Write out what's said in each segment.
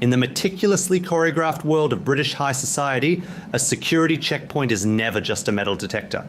In the meticulously choreographed world of British high society, a security checkpoint is never just a metal detector.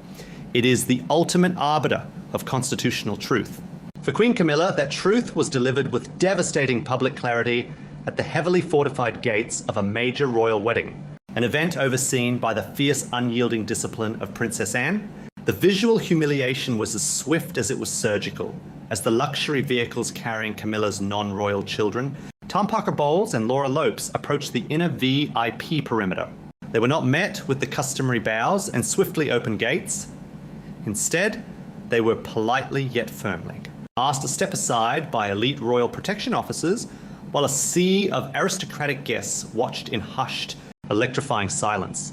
It is the ultimate arbiter of constitutional truth. For Queen Camilla, that truth was delivered with devastating public clarity at the heavily fortified gates of a major royal wedding, an event overseen by the fierce, unyielding discipline of Princess Anne. The visual humiliation was as swift as it was surgical, as the luxury vehicles carrying Camilla's non-royal children, Tom Parker Bowles and Laura Lopes, approached the inner VIP perimeter. They were not met with the customary bows and swiftly open gates. Instead, they were politely yet firmly asked to step aside by elite royal protection officers, while a sea of aristocratic guests watched in hushed, electrifying silence.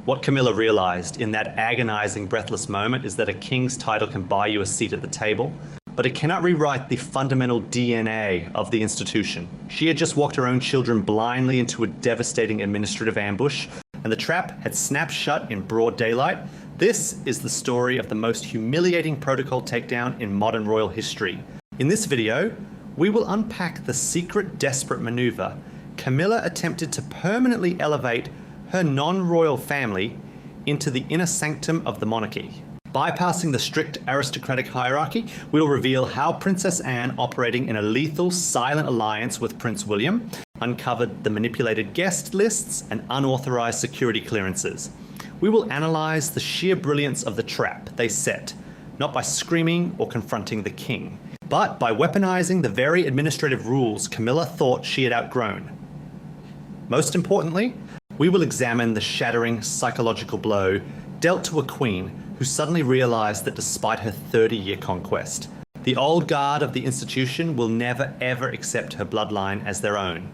What Camilla realized in that agonizing, breathless moment is that a king's title can buy you a seat at the table, but it cannot rewrite the fundamental DNA of the institution. She had just walked her own children blindly into a devastating administrative ambush, and the trap had snapped shut in broad daylight. This is the story of the most humiliating protocol takedown in modern royal history. In this video, we will unpack the secret, desperate maneuver Camilla attempted to permanently elevate her non-royal family into the inner sanctum of the monarchy. Bypassing the strict aristocratic hierarchy, we will reveal how Princess Anne, operating in a lethal, silent alliance with Prince William, uncovered the manipulated guest lists and unauthorized security clearances. We will analyze the sheer brilliance of the trap they set, not by screaming or confronting the king, but by weaponizing the very administrative rules Camilla thought she had outgrown. Most importantly, we will examine the shattering psychological blow dealt to a queen who suddenly realized that despite her 30-year conquest, the old guard of the institution will never ever accept her bloodline as their own.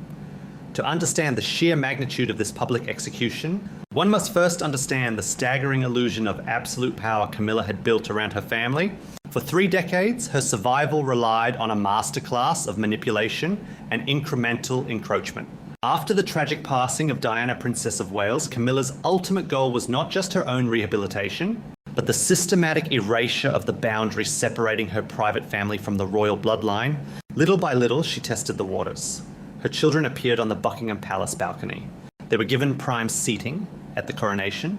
To understand the sheer magnitude of this public execution, one must first understand the staggering illusion of absolute power Camilla had built around her family. For 3 decades, her survival relied on a masterclass of manipulation and incremental encroachment. After the tragic passing of Diana, Princess of Wales, Camilla's ultimate goal was not just her own rehabilitation, but the systematic erasure of the boundaries separating her private family from the royal bloodline. Little by little, she tested the waters. Her children appeared on the Buckingham Palace balcony. They were given prime seating at the coronation.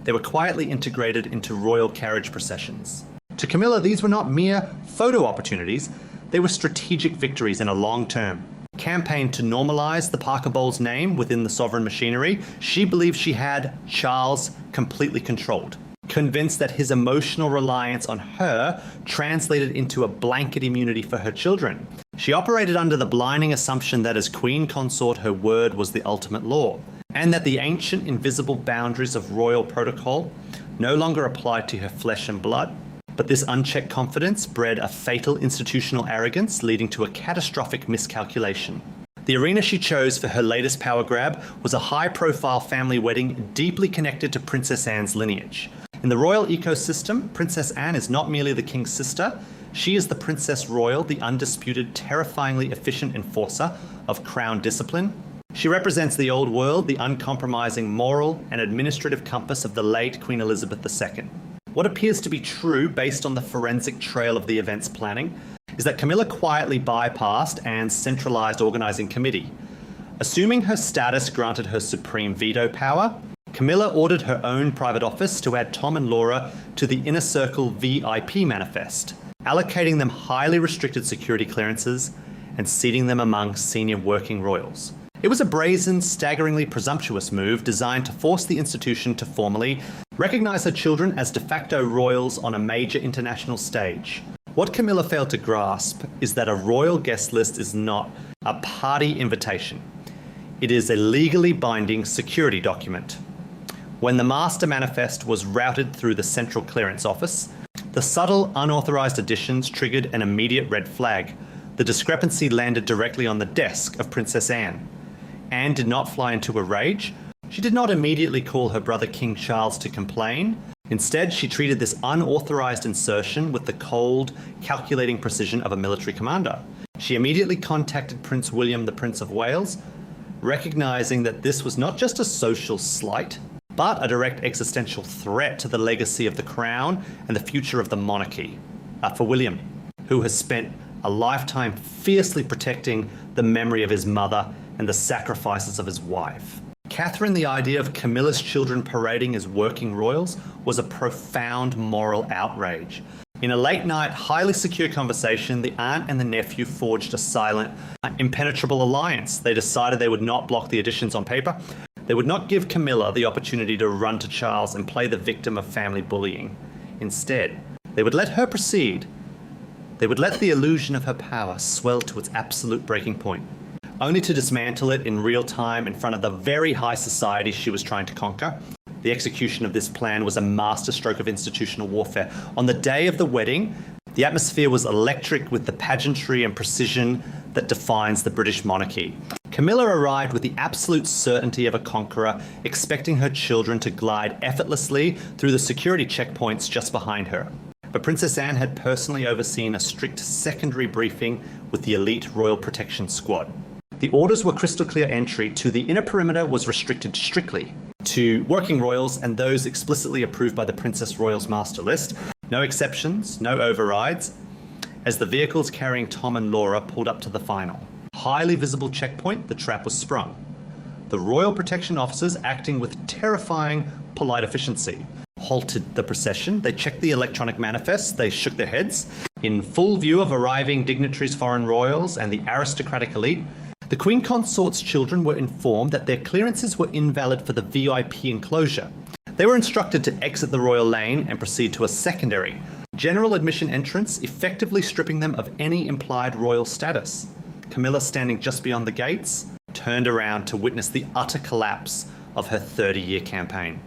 They were quietly integrated into royal carriage processions. To Camilla, these were not mere photo opportunities. They were strategic victories in a long term. Campaigned to normalize the Parker Bowles name within the sovereign machinery, she believed she had Charles completely controlled. Convinced that his emotional reliance on her translated into a blanket immunity for her children. She operated under the blinding assumption that as Queen Consort, her word was the ultimate law, and that the ancient invisible boundaries of royal protocol no longer applied to her flesh and blood. But this unchecked confidence bred a fatal institutional arrogance, leading to a catastrophic miscalculation. The arena she chose for her latest power grab was a high-profile family wedding deeply connected to Princess Anne's lineage. In the royal ecosystem, Princess Anne is not merely the king's sister, she is the Princess Royal, the undisputed, terrifyingly efficient enforcer of crown discipline. She represents the old world, the uncompromising moral and administrative compass of the late Queen Elizabeth II. What appears to be true based on the forensic trail of the event's planning is that Camilla quietly bypassed Anne's centralized organizing committee. Assuming her status granted her supreme veto power, Camilla ordered her own private office to add Tom and Laura to the Inner Circle VIP manifest, allocating them highly restricted security clearances and seating them among senior working royals. It was a brazen, staggeringly presumptuous move designed to force the institution to formally recognize her children as de facto royals on a major international stage. What Camilla failed to grasp is that a royal guest list is not a party invitation. It is a legally binding security document. When the master manifest was routed through the Central Clearance Office, the subtle, unauthorized additions triggered an immediate red flag. The discrepancy landed directly on the desk of Princess Anne. Anne did not fly into a rage. She did not immediately call her brother King Charles to complain. Instead, she treated this unauthorized insertion with the cold, calculating precision of a military commander. She immediately contacted Prince William, the Prince of Wales, recognizing that this was not just a social slight, but a direct existential threat to the legacy of the crown and the future of the monarchy. For William, who has spent a lifetime fiercely protecting the memory of his mother and the sacrifices of his wife. Catherine, the idea of Camilla's children parading as working royals was a profound moral outrage. In a late-night, highly secure conversation, the aunt and the nephew forged a silent, impenetrable alliance. They decided they would not block the additions on paper. They would not give Camilla the opportunity to run to Charles and play the victim of family bullying. Instead, they would let her proceed. They would let the illusion of her power swell to its absolute breaking point, only to dismantle it in real time in front of the very high society she was trying to conquer. The execution of this plan was a masterstroke of institutional warfare. On the day of the wedding, the atmosphere was electric with the pageantry and precision that defines the British monarchy. Camilla arrived with the absolute certainty of a conqueror, expecting her children to glide effortlessly through the security checkpoints just behind her. But Princess Anne had personally overseen a strict secondary briefing with the elite Royal Protection Squad. The orders were crystal clear. Entry to the inner perimeter was restricted strictly to working royals and those explicitly approved by the Princess Royals master list. No exceptions, no overrides, as the vehicles carrying Tom and Laura pulled up to the final highly visible checkpoint. The trap was sprung. The Royal Protection officers, acting with terrifying polite efficiency, halted the procession. They checked the electronic manifests. They shook their heads. In full view of arriving dignitaries, foreign royals, and the aristocratic elite, the Queen Consort's children were informed that their clearances were invalid for the VIP enclosure. They were instructed to exit the royal lane and proceed to a secondary general admission entrance, effectively stripping them of any implied royal status. Camilla, standing just beyond the gates, turned around to witness the utter collapse of her 30-year campaign.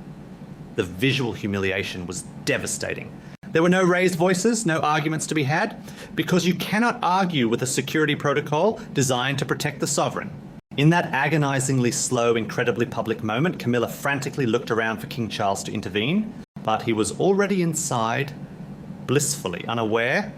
The visual humiliation was devastating. There were no raised voices, no arguments to be had, because you cannot argue with a security protocol designed to protect the sovereign. In that agonizingly slow, incredibly public moment, Camilla frantically looked around for King Charles to intervene, but he was already inside, blissfully unaware,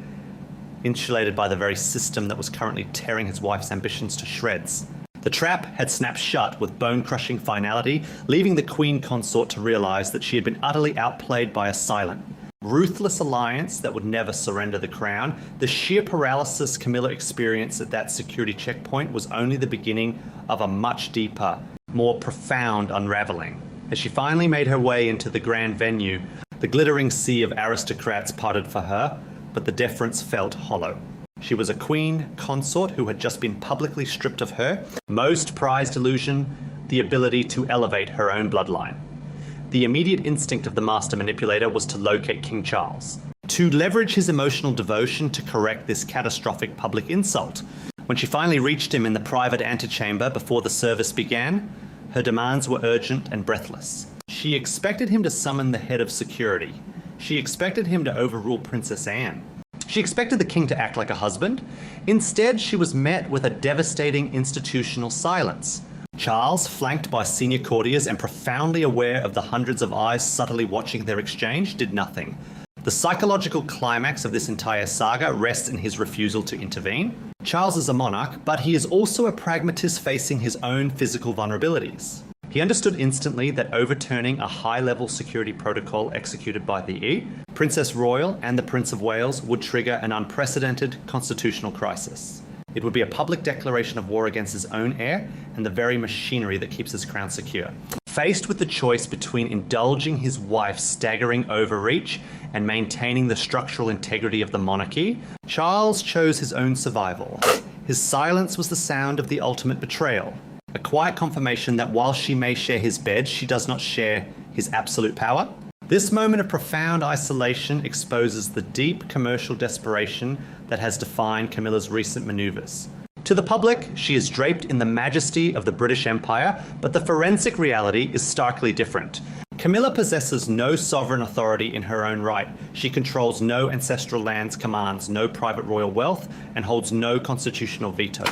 insulated by the very system that was currently tearing his wife's ambitions to shreds. The trap had snapped shut with bone-crushing finality, leaving the Queen Consort to realize that she had been utterly outplayed by a silent, ruthless alliance that would never surrender the crown. The sheer paralysis Camilla experienced at that security checkpoint was only the beginning of a much deeper, more profound unraveling. As she finally made her way into the grand venue, the glittering sea of aristocrats parted for her, but the deference felt hollow. She was a Queen Consort who had just been publicly stripped of her most prized illusion, the ability to elevate her own bloodline. The immediate instinct of the master manipulator was to locate King Charles, to leverage his emotional devotion to correct this catastrophic public insult. When she finally reached him in the private antechamber before the service began, her demands were urgent and breathless. She expected him to summon the head of security. She expected him to overrule Princess Anne. She expected the king to act like a husband. Instead, she was met with a devastating institutional silence. Charles, flanked by senior courtiers and profoundly aware of the hundreds of eyes subtly watching their exchange, did nothing. The psychological climax of this entire saga rests in his refusal to intervene. Charles is a monarch, but he is also a pragmatist facing his own physical vulnerabilities. He understood instantly that overturning a high-level security protocol executed by the Princess Royal and the Prince of Wales would trigger an unprecedented constitutional crisis. It would be a public declaration of war against his own heir and the very machinery that keeps his crown secure. Faced with the choice between indulging his wife's staggering overreach and maintaining the structural integrity of the monarchy, Charles chose his own survival. His silence was the sound of the ultimate betrayal. A quiet confirmation that while she may share his bed, she does not share his absolute power. This moment of profound isolation exposes the deep commercial desperation that has defined Camilla's recent maneuvers. To the public, she is draped in the majesty of the British Empire, but the forensic reality is starkly different. Camilla possesses no sovereign authority in her own right. She controls no ancestral lands, commands no private royal wealth, and holds no constitutional veto.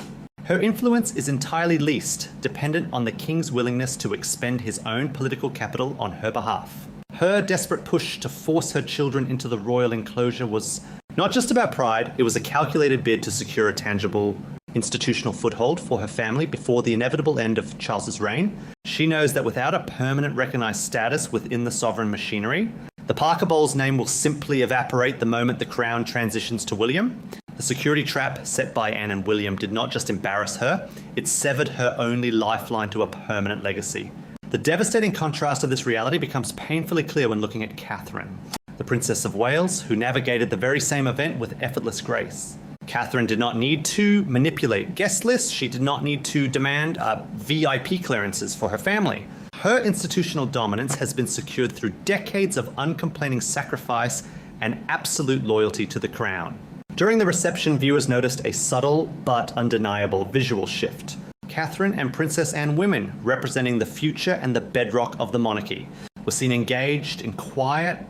Her influence is entirely leased, dependent on the king's willingness to expend his own political capital on her behalf. Her desperate push to force her children into the royal enclosure was not just about pride, it was a calculated bid to secure a tangible institutional foothold for her family before the inevitable end of Charles's reign. She knows that without a permanent recognized status within the sovereign machinery, the Parker Bowles name will simply evaporate the moment the crown transitions to William. The security trap set by Anne and William did not just embarrass her, it severed her only lifeline to a permanent legacy. The devastating contrast of this reality becomes painfully clear when looking at Catherine, the Princess of Wales, who navigated the very same event with effortless grace. Catherine did not need to manipulate guest lists, she did not need to demand VIP clearances for her family. Her institutional dominance has been secured through decades of uncomplaining sacrifice and absolute loyalty to the crown. During the reception, viewers noticed a subtle but undeniable visual shift. Catherine and Princess Anne women, representing the future and the bedrock of the monarchy, were seen engaged in quiet,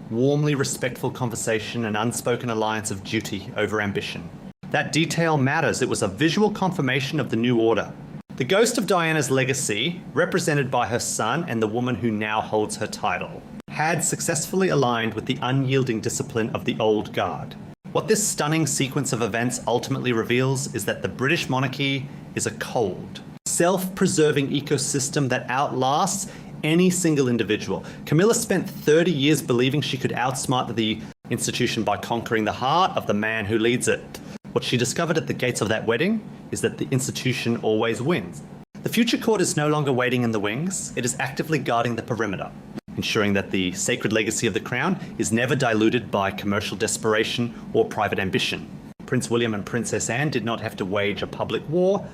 warmly respectful conversation and unspoken alliance of duty over ambition. That detail matters. It was a visual confirmation of the new order. The ghost of Diana's legacy, represented by her son and the woman who now holds her title, had successfully aligned with the unyielding discipline of the old guard. What this stunning sequence of events ultimately reveals is that the British monarchy is a cold, self-preserving ecosystem that outlasts any single individual. Camilla spent 30 years believing she could outsmart the institution by conquering the heart of the man who leads it. What she discovered at the gates of that wedding is that the institution always wins. The future court is no longer waiting in the wings, it is actively guarding the perimeter, ensuring that the sacred legacy of the crown is never diluted by commercial desperation or private ambition. Prince William and Princess Anne did not have to wage a public war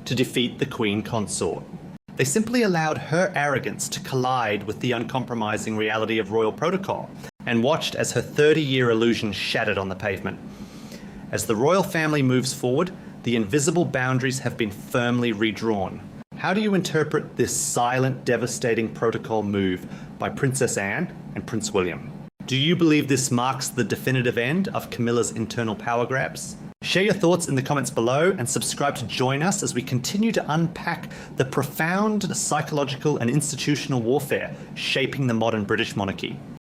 to defeat the Queen Consort. They simply allowed her arrogance to collide with the uncompromising reality of royal protocol and watched as her 30-year illusion shattered on the pavement. As the royal family moves forward, the invisible boundaries have been firmly redrawn. How do you interpret this silent, devastating protocol move by Princess Anne and Prince William? Do you believe this marks the definitive end of Camilla's internal power grabs? Share your thoughts in the comments below and subscribe to join us as we continue to unpack the profound psychological and institutional warfare shaping the modern British monarchy.